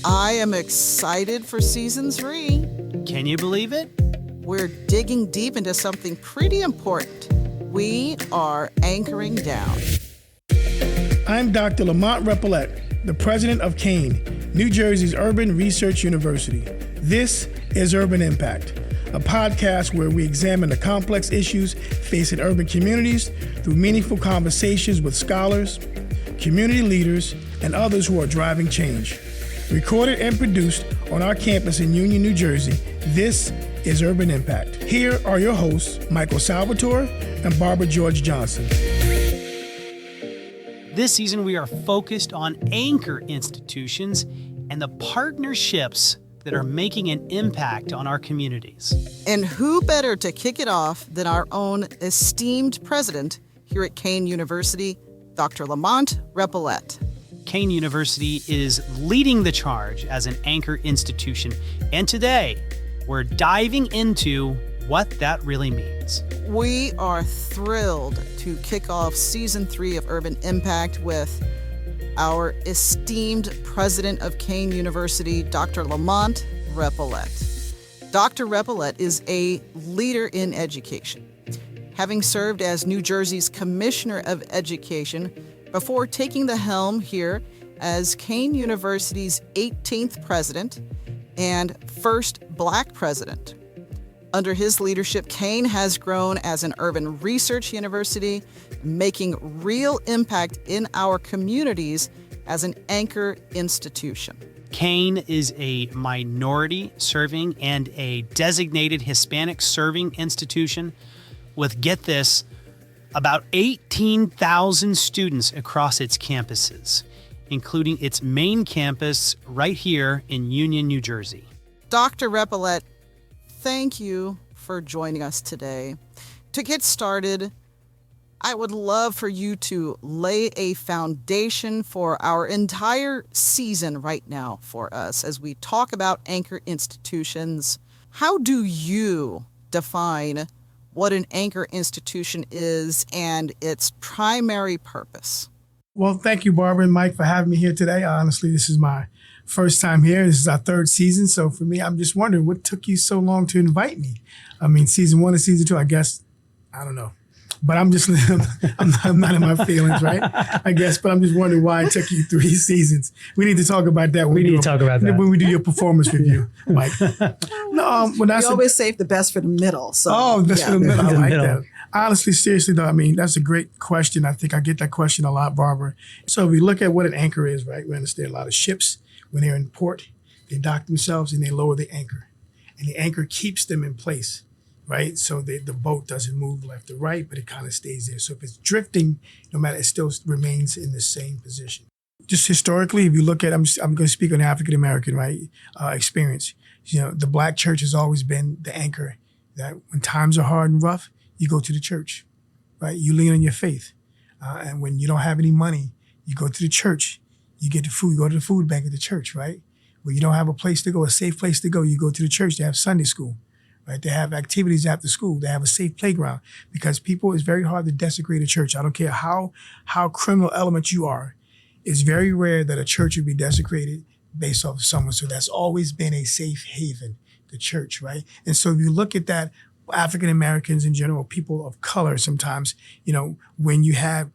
I am excited for season 3. Can you believe it? We're digging deep into something pretty important. We are anchoring down. I'm Dr. Lamont Repollet, the president of Kean, New Jersey's Urban Research University. This is Urban Impact, a podcast where we examine the complex issues facing urban communities through meaningful conversations with scholars, community leaders, and others who are driving change. Recorded and produced on our campus in Union, New Jersey, this is Urban Impact. Here are your hosts, Michael Salvatore and Barbara George Johnson. This season, we are focused on anchor institutions and the partnerships that are making an impact on our communities. And who better to kick it off than our own esteemed president here at Kean University, Dr. Lamont Repollet. Kean University is leading the charge as an anchor institution, and today we're diving into what that really means. We are thrilled to kick off season 3 of Urban Impact with our esteemed president of Kean University, Dr. Lamont Repollet. Dr. Repollet is a leader in education, having served as New Jersey's Commissioner of Education before taking the helm here as Kean University's 18th president and first Black president. Under his leadership, Kean has grown as an urban research university, making real impact in our communities as an anchor institution. Kean is a minority serving and a designated Hispanic serving institution with, get this, about 18,000 students across its campuses, including its main campus right here in Union, New Jersey. Dr. Repollet, thank you for joining us today. To get started, I would love for you to lay a foundation for our entire season right now for us as we talk about anchor institutions. How do you define what an anchor institution is and its primary purpose? Well, thank you, Barbara and Mike, for having me here today. Honestly, this is my first time here. This is our 3rd season. So for me, I'm just wondering, what took you so long to invite me? I mean, season 1 and season 2, I guess, I don't know. But I'm just, I'm not in my feelings, right? I guess, but I'm just wondering why it took you 3 seasons. We need to talk about that. We need to talk about that when we do your performance review, Mike. No, when You always save the best for the middle. So, that's for the middle. I like middle. that. Honestly, seriously though, I mean, that's a great question. I think I get that question a lot, Barbara. So if we look at what an anchor is, right? We understand a lot of ships, when they're in port, they dock themselves and they lower the anchor. And the anchor keeps them in place, right? So the boat doesn't move left or right, but it kind of stays there. So if it's drifting, no matter, it still remains in the same position. Just historically, if you look at, I'm going to speak on African-American, right, experience. You know, the Black church has always been the anchor that when times are hard and rough, you go to the church, right? You lean on your faith. And when you don't have any money, you go to the church. You get the food, you go to the food bank at the church, right? When you don't have a place to go, a safe place to go, you go to the church. They have Sunday school, right? They have activities after school. They have a safe playground because people, it's very hard to desecrate a church. I don't care how criminal element you are. It's very rare that a church would be desecrated based off of someone. So that's always been a safe haven, the church, right? And so if you look at that, African Americans in general, people of color sometimes, you know, when you have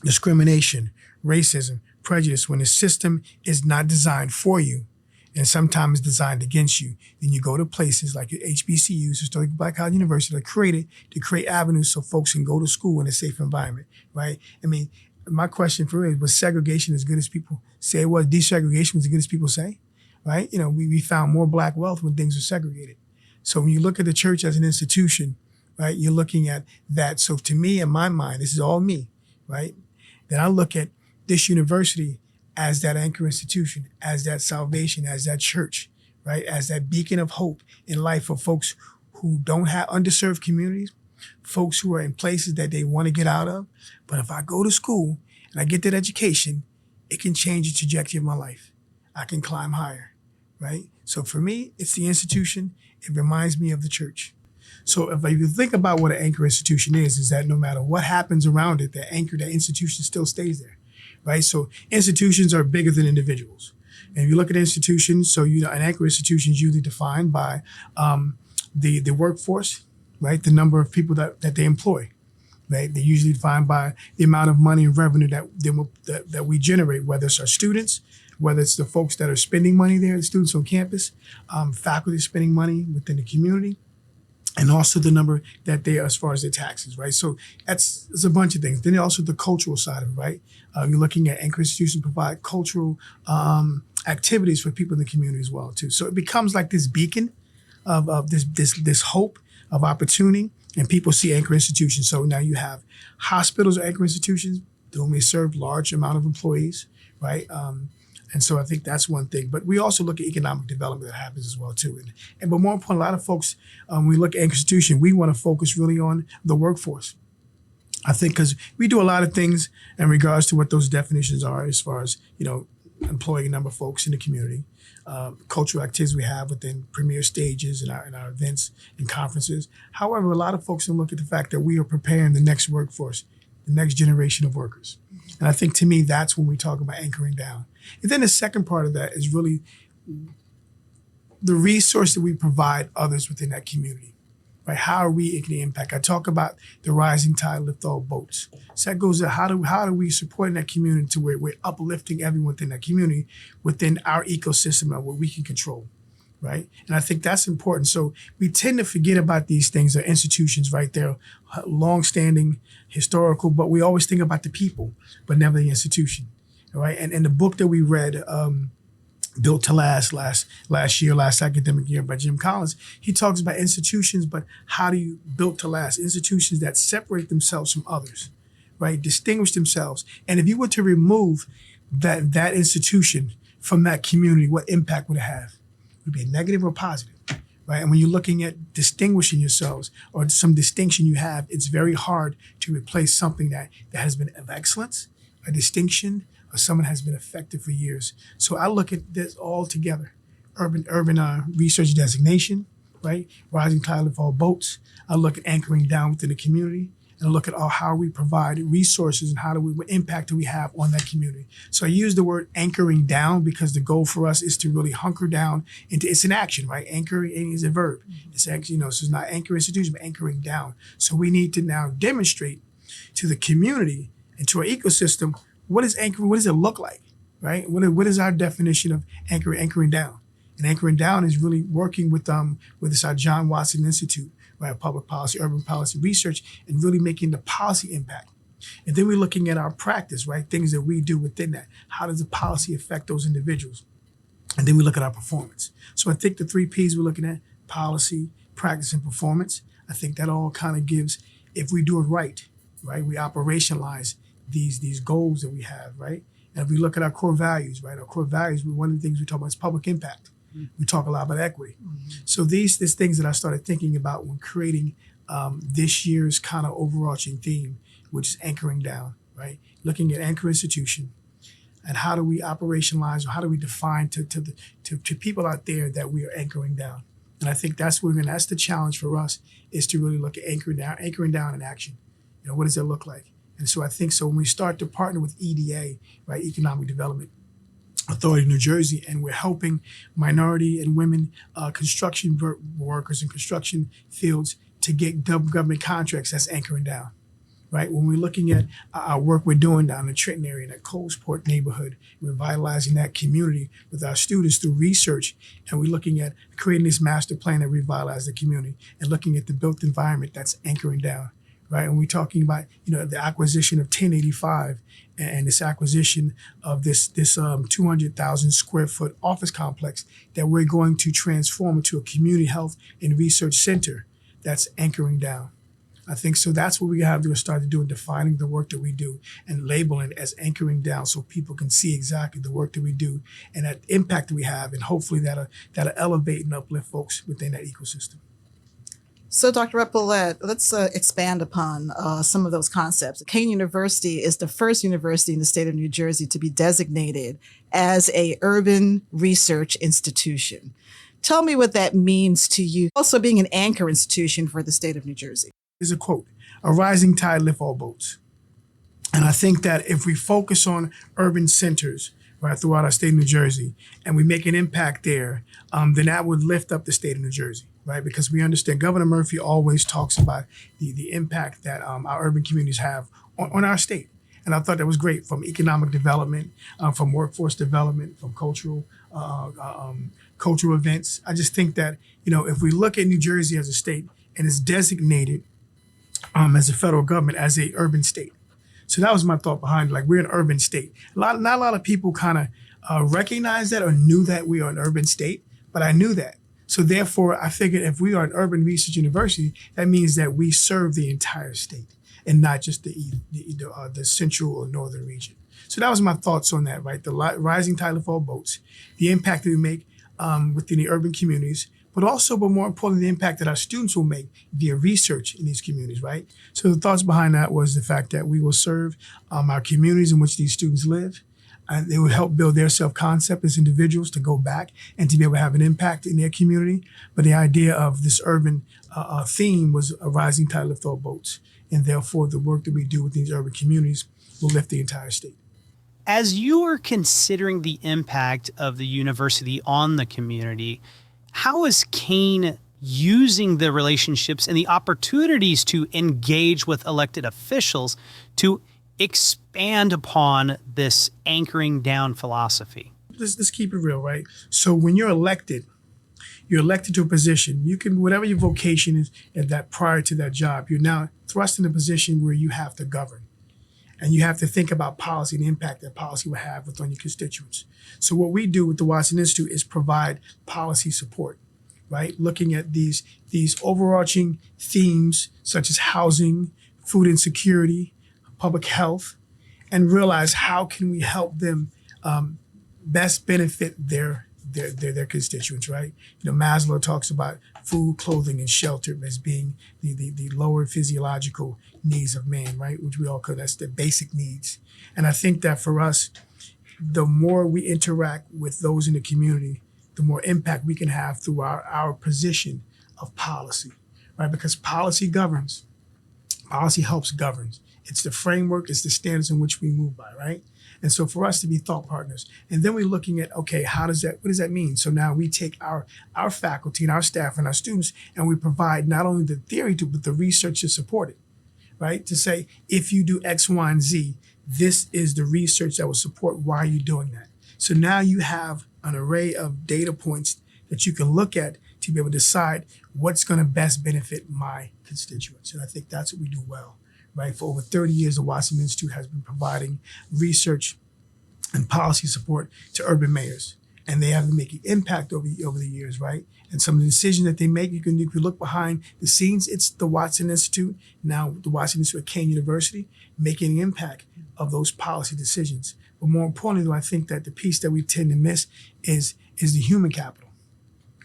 discrimination, racism, prejudice, when the system is not designed for you and sometimes designed against you, then you go to places like your HBCUs, Historic Black College University, that are created to create avenues so folks can go to school in a safe environment, right? I mean, my question for you is, was segregation as good as people say it was? Desegregation was as good as people say, right? You know, we found more Black wealth when things were segregated. So when you look at the church as an institution, right, you're looking at that. So to me, in my mind, this is all me, right? Then I look at this university as that anchor institution, as that salvation, as that church, right? As that beacon of hope in life for folks who don't have underserved communities, folks who are in places that they want to get out of. But if I go to school and I get that education, it can change the trajectory of my life. I can climb higher, right? So for me, it's the institution. It reminds me of the church. So if you think about what an anchor institution is that no matter what happens around it, that institution still stays there, right? So institutions are bigger than individuals. And if you look at institutions, so an anchor institution is usually defined by the workforce, right? The number of people that they employ, right? They're usually defined by the amount of money and revenue that we generate, whether it's our students, whether it's the folks that are spending money there, the students on campus, faculty spending money within the community, and also the number that they, as far as their taxes, right? So it's a bunch of things. Then also the cultural side of it, right? You're looking at anchor institutions provide cultural activities for people in the community as well, too. So it becomes like this beacon of this hope of opportunity, and people see anchor institutions. So now you have hospitals or anchor institutions that only serve large amount of employees, right? And so I think that's one thing. But we also look at economic development that happens as well, too. But more important, a lot of folks, when we look at anchor institution, we want to focus really on the workforce. I think because we do a lot of things in regards to what those definitions are as far as, employing a number of folks in the community, cultural activities we have within premier stages and our events and conferences. However, a lot of folks don't look at the fact that we are preparing the next workforce, the next generation of workers. And I think, to me, that's when we talk about anchoring down. And then the second part of that is really the resource that we provide others within that community, right? How are we making the impact? I talk about the rising tide lift all boats. So that goes to how do we support that community to where we're uplifting everyone within that community, within our ecosystem of what we can control, right? And I think that's important. So we tend to forget about these things, the institutions, right? They're long-standing, historical, but we always think about the people, but never the institution, right? And in the book that we read, Built to Last last academic year by Jim Collins, he talks about institutions, but how do you build to last? Institutions that separate themselves from others, right? Distinguish themselves. And if you were to remove that institution from that community, what impact would it have? Would it be negative or positive, right? And when you're looking at distinguishing yourselves or some distinction you have, it's very hard to replace something that has been of excellence, a distinction, or someone has been effective for years. So I look at this all together. Urban research designation, right? Rising tide lift all boats. I look at anchoring down within the community, and I look at how we provide resources and what impact do we have on that community. So I use the word anchoring down because the goal for us is to really hunker down it's an action, right? Anchoring is a verb. It's actually, so it's not anchor institution, but anchoring down. So we need to now demonstrate to the community and to our ecosystem, what is anchoring? What does it look like, right? What is our definition of anchoring down? And anchoring down is really working with this our John Watson Institute, right? Public policy, urban policy research, and really making the policy impact. And then we're looking at our practice, right? Things that we do within that. How does the policy affect those individuals? And then we look at our performance. So I think the 3 Ps we're looking at: policy, practice, and performance. I think that all kind of gives, if we do it right, we operationalize these goals that we have, right? And if we look at our core values, right? Our core values, one of the things we talk about is public impact. We talk a lot about equity. So these things that I started thinking about when creating this year's kind of overarching theme, which is anchoring down, right? Looking at anchor institution and how do we operationalize, or how do we define to people out there that we are anchoring down. And I think that's the challenge for us, is to really look at anchoring down in action. What does that look like? And so I think when we start to partner with EDA, right, Economic Development Authority of New Jersey, and we're helping minority and women construction workers in construction fields to get government contracts, that's anchoring down, right? When we're looking at our work we're doing down in the Trenton area, in that Colesport neighborhood, we're revitalizing that community with our students through research, and we're looking at creating this master plan that revitalizes the community, and looking at the built environment, that's anchoring down. Right, and we're talking about the acquisition of 1085 and this acquisition of this 200,000 square foot office complex that we're going to transform into a community health and research center. That's anchoring down. I think so. That's what we have to start doing, defining the work that we do and labeling it as anchoring down, so people can see exactly the work that we do and that impact that we have, and hopefully that'll elevate and uplift folks within that ecosystem. So, Dr. Repollet, let's expand upon some of those concepts. Kean University is the first university in the state of New Jersey to be designated as a urban research institution. Tell me what that means to you, also being an anchor institution for the state of New Jersey. There's a quote: "A rising tide lifts all boats." And I think that if we focus on urban centers, right, throughout our state of New Jersey, and we make an impact there, then that would lift up the state of New Jersey, right? Because we understand Governor Murphy always talks about the impact that our urban communities have on our state. And I thought that was great, from economic development, from workforce development, from cultural events. I just think that, if we look at New Jersey as a state and it's designated as a federal government as a urban state. So that was my thought behind it. Like, we're an urban state. Not a lot of people kind of recognize that or knew that we are an urban state, but I knew that. So therefore, I figured if we are an urban research university, that means that we serve the entire state and not just the central or northern region. So that was my thoughts on that, right? The rising tide lifts all boats, the impact that we make within the urban communities, but more importantly, the impact that our students will make via research in these communities, right? So the thoughts behind that was the fact that we will serve our communities in which these students live. And they will help build their self-concept as individuals to go back and to be able to have an impact in their community. But the idea of this urban theme was a rising tide lifts all boats. And therefore, the work that we do with these urban communities will lift the entire state. As you are considering the impact of the university on the community, how is Kean using the relationships and the opportunities to engage with elected officials to expand upon this anchoring down philosophy? Let's keep it real, right? So when you're elected to a position. You can, whatever your vocation is at that prior to that job, you're now thrust in a position where you have to govern. And you have to think about policy and the impact that policy will have on your constituents. So what we do with the Watson Institute is provide policy support, right? Looking at these overarching themes such as housing, food insecurity, public health, and realize how can we help them best benefit their constituents, right? Maslow talks about food, clothing, and shelter as being the lower physiological needs of man, right? Which we all call, that's the basic needs. And I think that for us, the more we interact with those in the community, the more impact we can have through our position of policy, right? Because policy governs. Policy helps govern. It's the framework, it's the standards in which we move by, right? And so for us to be thought partners, and then we're looking at, okay, what does that mean? So now we take our faculty and our staff and our students, and we provide not only the theory but the research to support it, right? To say, if you do X, Y, and Z, this is the research that will support why you're doing that. So now you have an array of data points that you can look at to be able to decide what's going to best benefit my constituents. And I think that's what we do well. Right? For over 30 years, the Watson Institute has been providing research and policy support to urban mayors. And they have been making impact over the years, right? And some of the decisions that they make, you can look behind the scenes, it's the Watson Institute, now the Watson Institute at Kean University, making an impact of those policy decisions. But more importantly, though, I think that the piece that we tend to miss is the human capital,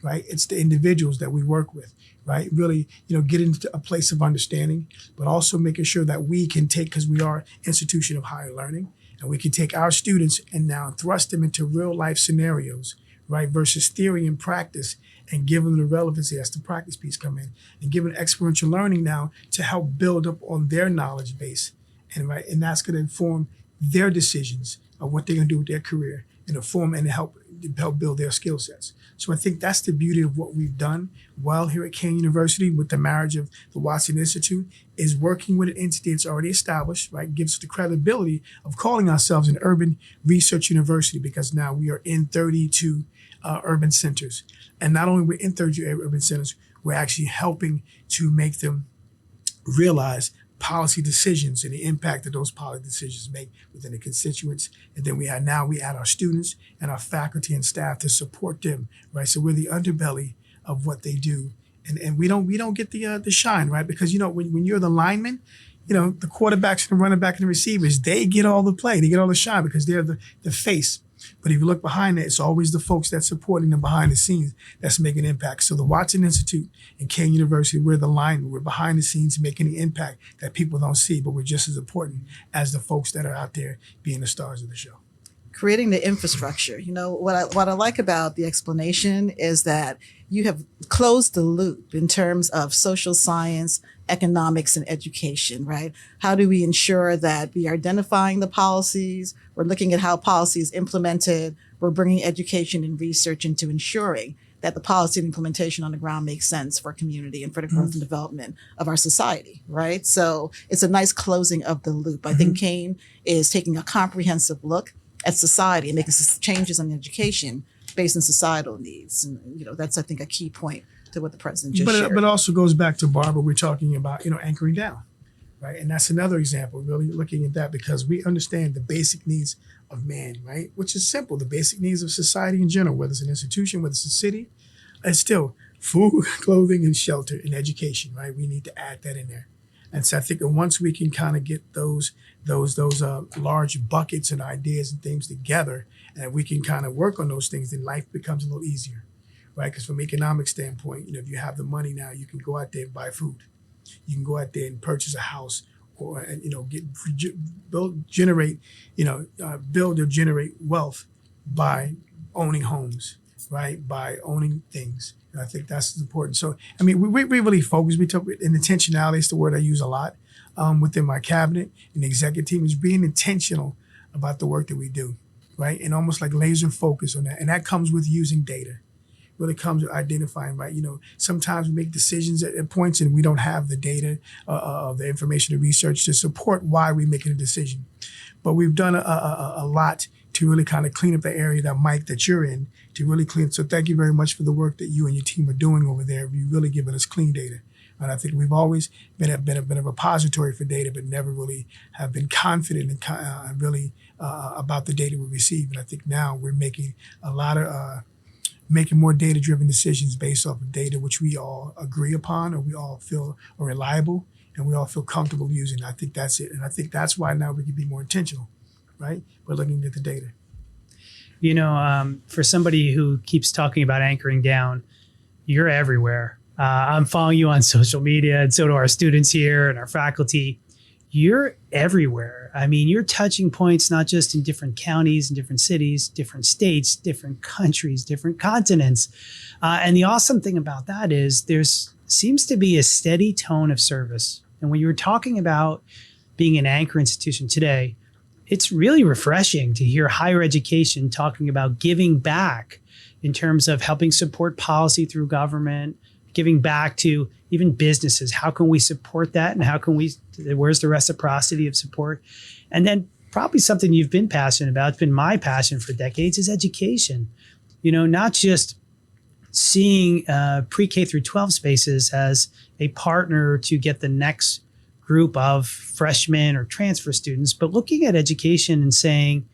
right? It's the individuals that we work with. Right? Really, get into a place of understanding, but also making sure that we can take, because we are an institution of higher learning, and we can take our students and now thrust them into real life scenarios, right? Versus theory and practice, and give them the relevancy, that's the practice piece come in, and give them experiential learning now to help build up on their knowledge base. And that's going to inform their decisions of what they're going to do with their career, and inform and help build their skill sets. So I think that's the beauty of what we've done well here at Kean University with the marriage of the Watson Institute, is working with an entity that's already established, right? Gives us the credibility of calling ourselves an urban research university, because now we are in 32 urban centers. And not only we're in 32 urban centers, we're actually helping to make them realize policy decisions and the impact that those policy decisions make within the constituents. And then we add our students and our faculty and staff to support them, right? So we're the underbelly of what they do. And we don't get the shine, right? Because, when you're the lineman, the quarterbacks and the running back and the receivers, they get all the play, they get all the shine because they're the face. But if you look behind it, it's always the folks that's supporting them behind the scenes that's making an impact. So the Watson Institute and Kean University, we're the linemen. We're behind the scenes making the impact that people don't see, but we're just as important as the folks that are out there being the stars of the show. creating the infrastructure. What I like about the explanation is that you have closed the loop in terms of social science, economics, and education, right? How do we ensure that we are identifying the policies, we're looking at how policy is implemented, we're bringing education and research into ensuring that the policy and implementation on the ground makes sense for community and for the growth and development of our society, right? So it's a nice closing of the loop. I think Kean is taking a comprehensive look at society and making changes on education based on societal needs. And, that's, I think, a key point to what the president just shared. But it also goes back to Barbara, we're talking about, anchoring down, right? And that's another example, really looking at that, because we understand the basic needs of man, right? Which is simple, the basic needs of society in general, whether it's an institution, whether it's a city, it's still food, clothing, and shelter, and education, right? We need to add that in there. And so I think that once we can kind of get those large buckets and ideas and things together, and we can kind of work on those things, then life becomes a little easier, right? Because from an economic standpoint, if you have the money now, you can go out there and buy food. You can go out there and purchase a house, or generate wealth by owning homes, right? By owning things. And I think that's important. So, we really focus. We took intentionality is the word I use a lot within my cabinet and the executive team, is being intentional about the work that we do, right? And almost like laser focus on that. And that comes with using data. Really comes with identifying, right? Sometimes we make decisions at points and we don't have the data, the information, the research to support why we're making a decision. But we've done a lot to really kind of clean up the area that you're in, to really clean. So thank you very much for the work that you and your team are doing over there. You've really given us clean data. And I think we've always been a repository for data, but never really have been confident and really about the data we receive. And I think now we're making making more data-driven decisions based off of data which we all agree upon, or we all feel are reliable, and we all feel comfortable using. I think that's it. And I think that's why now we can be more intentional, right? We're looking at the data. For somebody who keeps talking about anchoring down, you're everywhere. I'm following you on social media, and so do our students here and our faculty. You're everywhere. You're touching points not just in different counties and different cities, different states, different countries, different continents. And the awesome thing about that is there's seems to be a steady tone of service. And when you were talking about being an anchor institution today, it's really refreshing to hear higher education talking about giving back in terms of helping support policy through government, giving back to even businesses. How can we support that? And where's the reciprocity of support? And then probably something you've been passionate about, it's been my passion for decades, is education. Not just seeing pre-K through 12 spaces as a partner to get the next group of freshmen or transfer students, but looking at education and saying,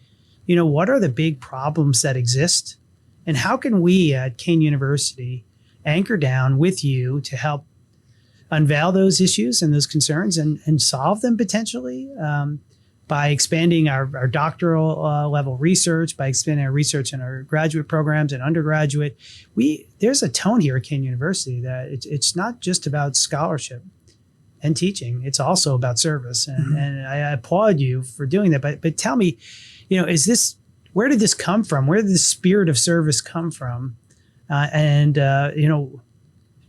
what are the big problems that exist? And how can we at Kean University anchor down with you to help unveil those issues and those concerns and solve them potentially by expanding our doctoral level research, by expanding our research in our graduate programs and undergraduate. There's a tone here at Kean University that it's not just about scholarship and teaching, it's also about service. And I applaud you for doing that. But tell me, where did this come from? Where did the spirit of service come from?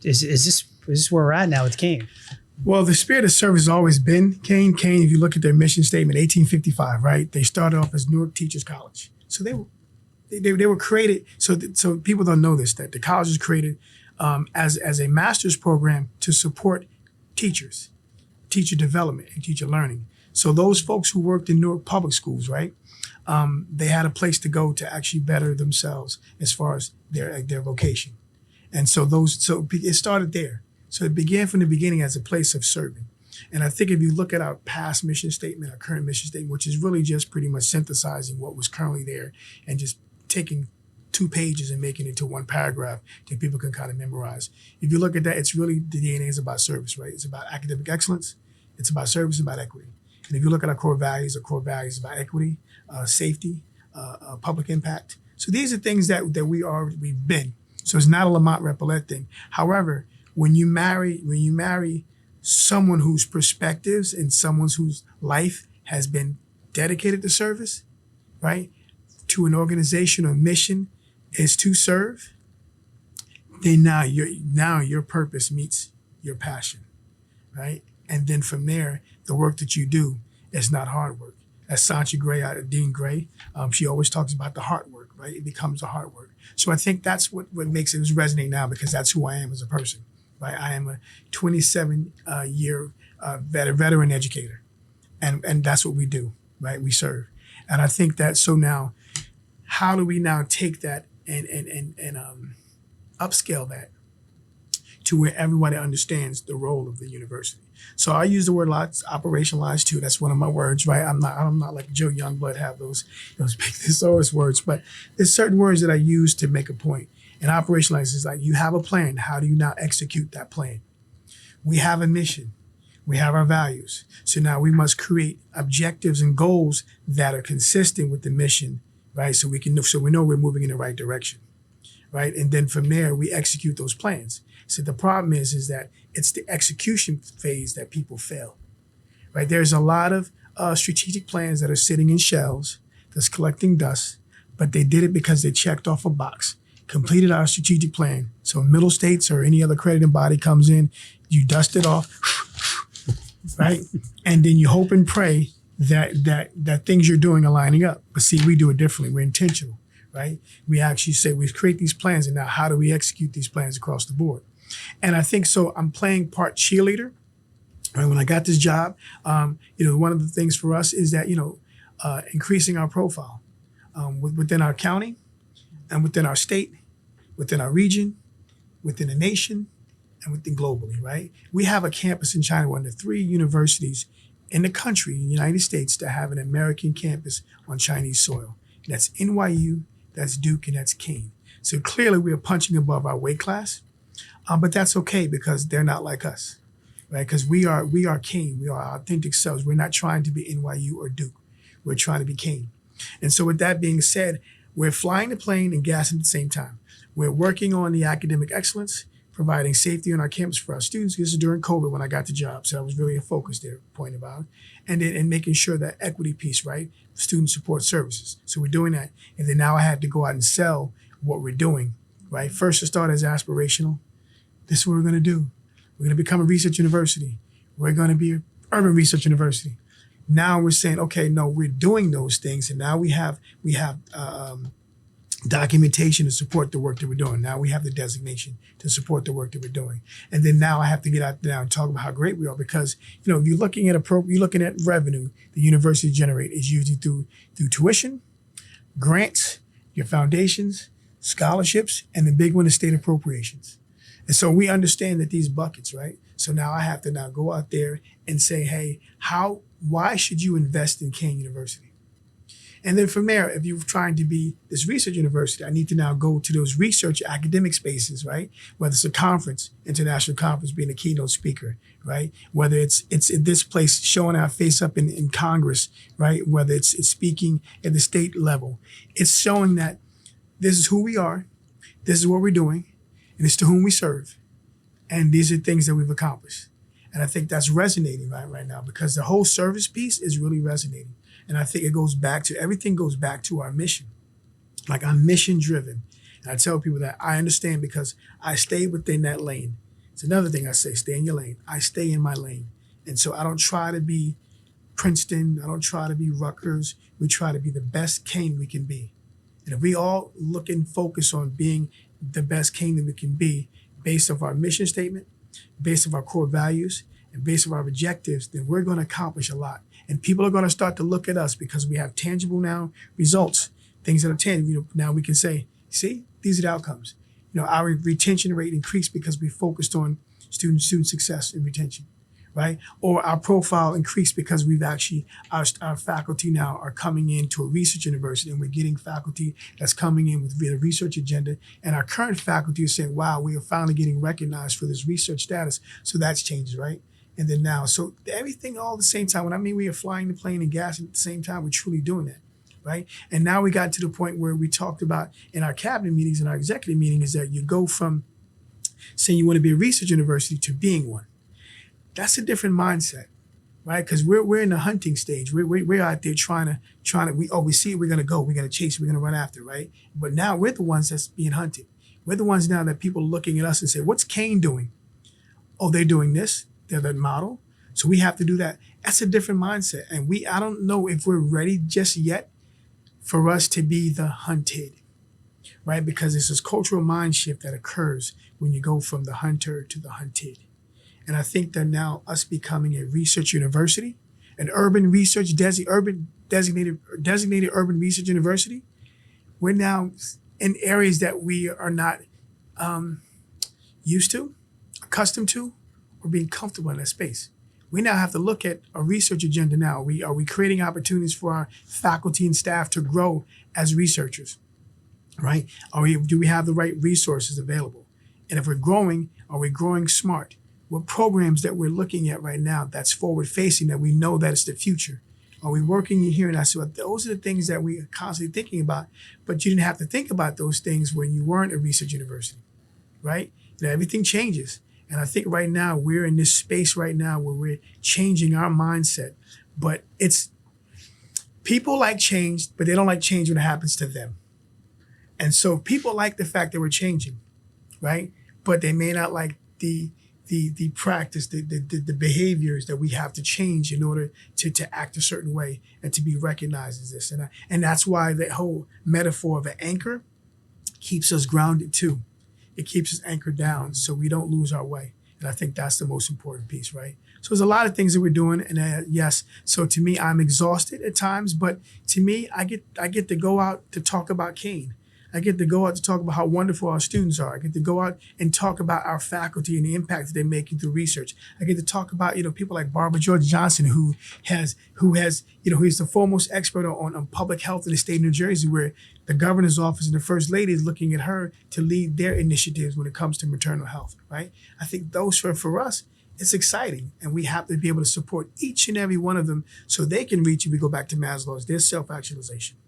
Is this where we're at now with Kean? Well, the spirit of service has always been Kean. Kean, if you look at their mission statement, 1855, right? They started off as Newark Teachers College. So they were created. So people don't know this, that the college was created as a master's program to support teachers, teacher development, and teacher learning. So those folks who worked in Newark public schools, right? They had a place to go to actually better themselves as far as their vocation. And so it started there. So it began from the beginning as a place of serving. And I think if you look at our past mission statement, our current mission statement, which is really just pretty much synthesizing what was currently there and just taking 2 pages and making it into 1 paragraph that people can kind of memorize. If you look at that, it's really, the DNA is about service, right? It's about academic excellence. It's about service, about equity. And if you look at our core values are about equity, safety, public impact. So these are things that we've been. So it's not a Lamont Repollet thing. However, when you marry someone whose perspectives and someone whose life has been dedicated to service, right? to an organization or mission is to serve, then now your purpose meets your passion, right? And then from there, the work that you do is not hard work. As Sancha Gray, Dean Gray, she always talks about the hard work, right? It becomes the hard work. So I think that's what makes it resonate now, because that's who I am as a person, right? I am a 27-year veteran educator, and that's what we do, right? We serve. And I think that, so now, how do we now take that and upscale that to where everybody understands the role of the university? So I use the word lots, operationalize too. That's one of my words, right? I'm not like Joe Youngblood, have those big thesaurus words, but there's certain words that I use to make a point. And operationalize is like, you have a plan. How do you now execute that plan? We have a mission. We have our values. So now we must create objectives and goals that are consistent with the mission, right? So we know we're moving in the right direction, right? And then from there, we execute those plans. So the problem is that it's the execution phase that people fail, right? There's a lot of strategic plans that are sitting in shells that's collecting dust, but they did it because they checked off a box, completed our strategic plan. So middle states or any other accrediting body comes in, you dust it off, right? And then you hope and pray that things you're doing are lining up. But see, we do it differently. We're intentional, right? We actually say we create these plans, and now how do we execute these plans across the board? And I think so. I'm playing part cheerleader. Right? When I got this job, one of the things for us is that increasing our profile within our county and within our state, within our region, within the nation, and within globally. Right? We have a campus in China, one of the 3 universities in the country, in the United States, to have an American campus on Chinese soil. And that's NYU, that's Duke, and that's Kean. So clearly, we are punching above our weight class. But that's okay, because they're not like us, right? Because we are Kean. We are our authentic selves. We're not trying to be NYU or Duke. We're trying to be Kean. And so with that being said, we're flying the plane and gassing at the same time. We're working on the academic excellence, providing safety on our campus for our students. This is during COVID when I got the job. So that was really a focus there, point about. And then making sure that equity piece, right? Student support services. So we're doing that. And then now I had to go out and sell what we're doing, right? First, it started as aspirational. This is what we're going to do. We're going to become a research university. We're going to be an urban research university. Now we're saying, okay, no, we're doing those things, and now we have documentation to support the work that we're doing. Now we have the designation to support the work that we're doing, and then now I have to get out there and talk about how great we are, because if you're looking at revenue the university generate is usually through tuition, grants, your foundations, scholarships, and the big one is state appropriations. And so we understand that these buckets, right? So now I have to now go out there and say, hey, why should you invest in Kean University? And then from there, if you're trying to be this research university, I need to now go to those research academic spaces, right? Whether it's a conference, international conference, being a keynote speaker, right? Whether it's in this place showing our face up in Congress, right? Whether it's speaking at the state level, it's showing that this is who we are, this is what we're doing, and it's to whom we serve. And these are things that we've accomplished. And I think that's resonating right now, because the whole service piece is really resonating. And I think everything goes back to our mission. Like, I'm mission driven. And I tell people that I understand because I stay within that lane. It's another thing I say, stay in your lane. I stay in my lane. And so I don't try to be Princeton. I don't try to be Rutgers. We try to be the best Kean we can be. And if we all look and focus on being the best Kean that we can be, based off our mission statement, based off our core values, and based off our objectives, then we're going to accomplish a lot. And people are going to start to look at us because we have tangible now results, things that are tangible. Now we can say, see, these are the outcomes. Our retention rate increased because we focused on student success and retention, right? Or our profile increased because we've actually, our faculty now are coming into a research university, and we're getting faculty that's coming in with a research agenda. And our current faculty is saying, wow, we are finally getting recognized for this research status. So that's changed, right? And then now, so everything all at the same time. When I mean we are flying the plane and gassing at the same time, we're truly doing that, right? And now we got to the point where we talked about in our cabinet meetings and our executive meeting is that you go from saying you want to be a research university to being one. That's a different mindset, right? Because we're in the hunting stage. We're out there trying to we see it, we're gonna go, we're gonna chase it, we're gonna run after it, right? But now we're the ones that's being hunted. We're the ones now that people are looking at us and say, what's Kean doing? Oh, they're doing this. They're the model. So we have to do that. That's a different mindset. And I don't know if we're ready just yet for us to be the hunted, right? Because it's this cultural mind shift that occurs when you go from the hunter to the hunted. And I think that now us becoming a research university, an urban research designated urban research university, we're now in areas that we are not used to, accustomed to, or being comfortable in that space. We now have to look at a research agenda now. Are we creating opportunities for our faculty and staff to grow as researchers, right? Do we have the right resources available? And if we're growing, are we growing smart? What programs that we're looking at right now that's forward facing, that we know that it's the future? Are we working in here? And I said, those are the things that we are constantly thinking about, but you didn't have to think about those things when you weren't a research university, right? Everything changes. And I think right now we're in this space right now where we're changing our mindset. But people like change, but they don't like change when it happens to them. And so people like the fact that we're changing, right? But they may not like the practice, the behaviors that we have to change in order to act a certain way and to be recognized as this. And that's why that whole metaphor of an anchor keeps us grounded too. It keeps us anchored down so we don't lose our way. And I think that's the most important piece, right? So there's a lot of things that we're doing. And yes, so to me, I'm exhausted at times, but to me, I get to go out to talk about Kean. I get to go out to talk about how wonderful our students are. I get to go out and talk about our faculty and the impact that they're making through research. I get to talk about, people like Barbara George Johnson, who's the foremost expert on public health in the state of New Jersey, where the governor's office and the first lady is looking at her to lead their initiatives when it comes to maternal health, right? I think those for us, it's exciting. And we have to be able to support each and every one of them so they can reach, if we go back to Maslow's, their self-actualization.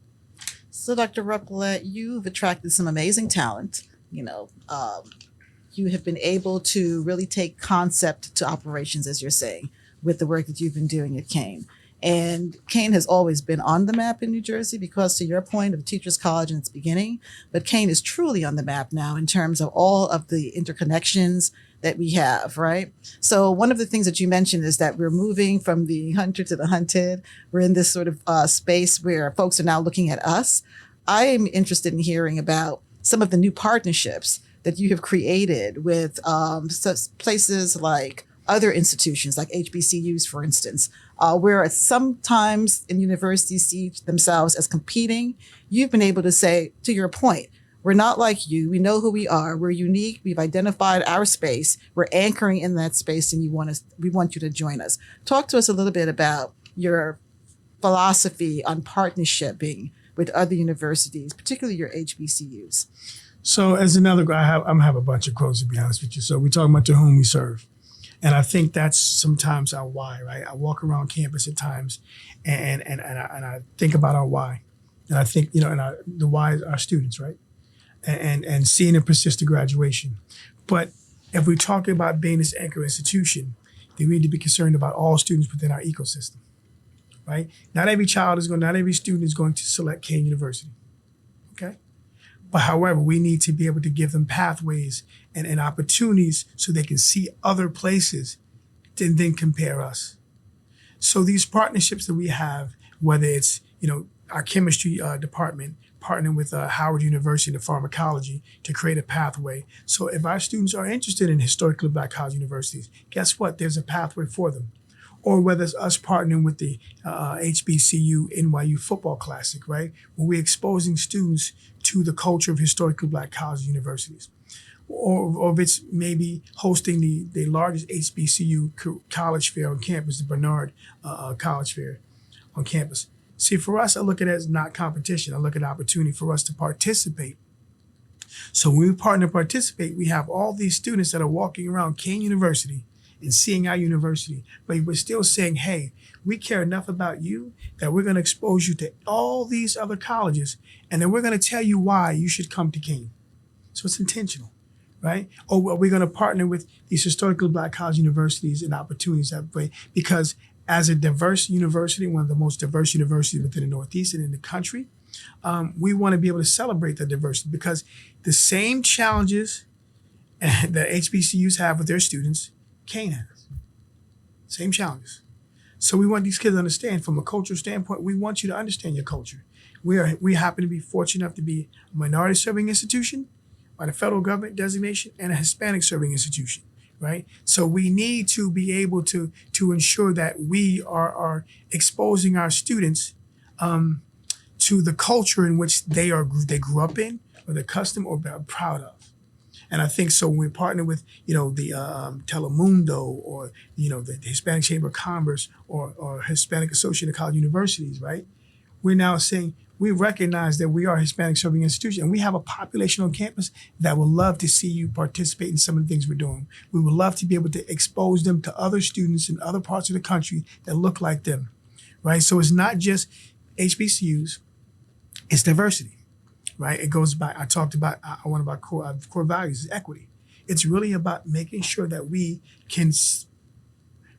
So, Dr. Repollet, you've attracted some amazing talent. You have been able to really take concept to operations, as you're saying, with the work that you've been doing at Kean. And Kean has always been on the map in New Jersey because, to your point, of Teachers College in its beginning, but Kean is truly on the map now in terms of all of the interconnections that we have, right? So one of the things that you mentioned is that we're moving from the hunter to the hunted. We're in this sort of space where folks are now looking at us. I am interested in hearing about some of the new partnerships that you have created with such places like other institutions, like HBCUs, for instance, where sometimes in universities see themselves as competing. You've been able to say, to your point, we're not like you. We know who we are. We're unique. We've identified our space. We're anchoring in that space, and we want you to join us. Talk to us a little bit about your philosophy on partnershiping with other universities, particularly your HBCUs. So as another, I'm gonna have a bunch of quotes, to be honest with you. So we're talking about to whom we serve. And I think that's sometimes our why, right? I walk around campus at times and I think about our why. And I think, the why is our students, right? And seeing them persist to graduation. But if we're talking about being this anchor institution, then we need to be concerned about all students within our ecosystem, right? Not every student is going to select Kean University, okay? But however, we need to be able to give them pathways and opportunities so they can see other places and then compare us. So these partnerships that we have, whether it's, our chemistry department, partnering with Howard University in pharmacology to create a pathway. So if our students are interested in historically Black college universities, guess what? There's a pathway for them. Or whether it's us partnering with the HBCU NYU Football Classic, right? Where we're exposing students to the culture of historically Black college universities. Or if it's maybe hosting the largest HBCU college fair on campus, the Bernard College Fair on campus. See, for us, I look at it as not competition. I look at opportunity for us to participate. So when we partner and participate, we have all these students that are walking around Kean University and seeing our university, but we're still saying, hey, we care enough about you that we're going to expose you to all these other colleges, and then we're going to tell you why you should come to Kean. So it's intentional, right? Or we're going to partner with these historically Black college universities and opportunities that way, because as a diverse university, one of the most diverse universities within the Northeast and in the country, we want to be able to celebrate the diversity, because the same challenges that HBCUs have with their students, Kean has. Same challenges. So we want these kids to understand, from a cultural standpoint, we want you to understand your culture. We happen to be fortunate enough to be a minority serving institution by the federal government designation and a Hispanic serving institution, right? So we need to be able to ensure that we are exposing our students to the culture in which they grew up in, or they're accustomed or they're proud of. And I think so when we partner with, the Telemundo, or, the Hispanic Chamber of Commerce, or Hispanic Association of College Universities, right? We're now saying we recognize that we are a Hispanic serving institution, and we have a population on campus that would love to see you participate in some of the things we're doing. We would love to be able to expose them to other students in other parts of the country that look like them, right? So it's not just HBCUs, it's diversity. Right? It goes back, I talked about, one of our core values is equity. It's really about making sure that we can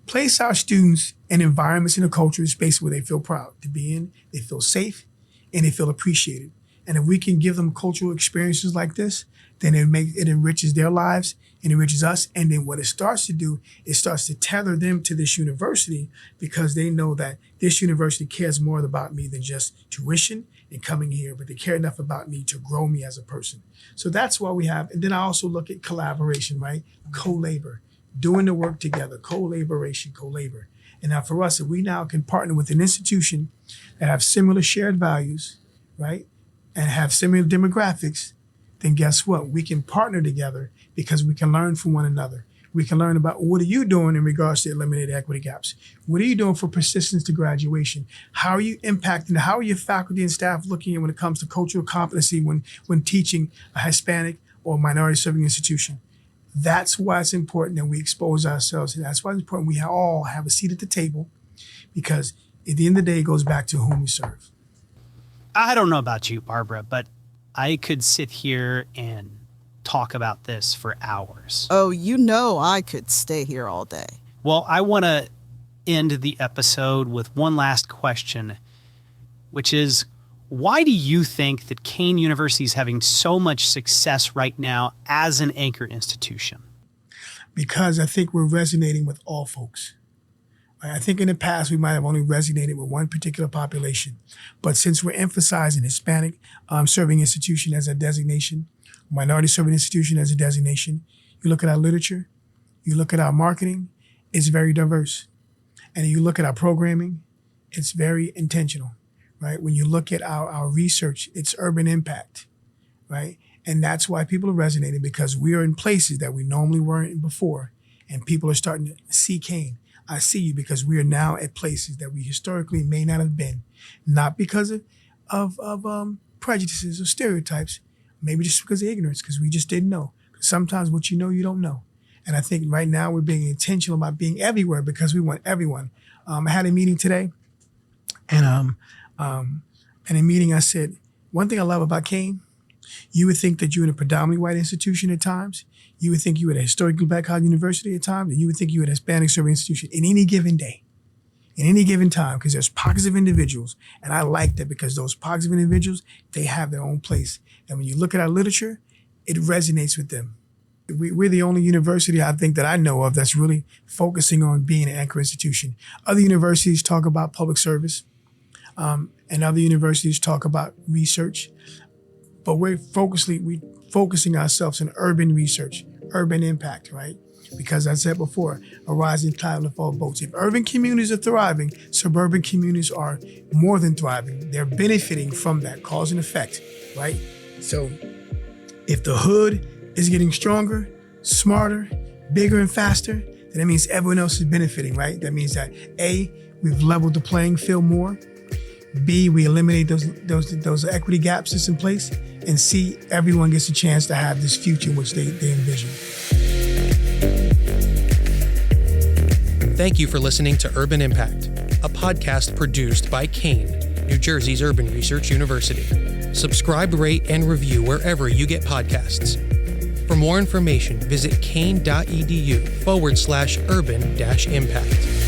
place our students in environments and a culture and space where they feel proud to be in, they feel safe, and they feel appreciated. And if we can give them cultural experiences like this, then it enriches their lives and enriches us. And then what it starts to do, it starts to tether them to this university, because they know that this university cares more about me than just tuition and coming here, but they care enough about me to grow me as a person. So that's why we have, and then I also look at collaboration, right? Co-labor, doing the work together, collaboration, co-labor. And now for us, if we now can partner with an institution that have similar shared values, right? And have similar demographics, then guess what? We can partner together, because we can learn from one another. We can learn about, what are you doing in regards to eliminating equity gaps? What are you doing for persistence to graduation? How are you impacting? How are your faculty and staff looking at when it comes to cultural competency when teaching a Hispanic or minority serving institution? That's why it's important that we expose ourselves. And that's why it's important we all have a seat at the table, because at the end of the day, it goes back to whom we serve. I don't know about you, Barbara, but I could sit here and talk about this for hours. Oh, I could stay here all day. Well, I want to end the episode with one last question, which is, why do you think that Kean University is having so much success right now as an anchor institution? Because I think we're resonating with all folks. I think in the past, we might have only resonated with one particular population. But since we're emphasizing Hispanic serving institution as a designation, minority serving institution as a designation, you look at our literature, you look at our marketing, it's very diverse. And you look at our programming, it's very intentional, right? When you look at our research, it's urban impact, right? And that's why people are resonating, because we are in places that we normally weren't before, and people are starting to see Kean. I see you, because we are now at places that we historically may not have been, not because of prejudices or stereotypes, maybe just because of ignorance, because we just didn't know. Sometimes what you know, you don't know. And I think right now we're being intentional about being everywhere, because we want everyone. I had a meeting today, and in a meeting I said, one thing I love about Kean, you would think that you're in a predominantly white institution at times. You would think you were at a historically black college university at times, and you would think you were at a Hispanic serving institution in any given day, in any given time, because there's pockets of individuals. And I like that, because those pockets of individuals, they have their own place. And when you look at our literature, it resonates with them. We're the only university, I think, that I know of that's really focusing on being an anchor institution. Other universities talk about public service, and other universities talk about research. But we're focusing ourselves on urban research, urban impact, right? Because as I said before, a rising tide will lift all boats. If urban communities are thriving, suburban communities are more than thriving. They're benefiting from that cause and effect, right? So if the hood is getting stronger, smarter, bigger, and faster, then that means everyone else is benefiting, right? That means that A, we've leveled the playing field more. B, we eliminate those equity gaps that's in place. And C, everyone gets a chance to have this future which they envision. Thank you for listening to Urban Impact, a podcast produced by Kean, New Jersey's Urban Research University. Subscribe, rate, and review wherever you get podcasts. For more information, visit kean.edu/urban-impact.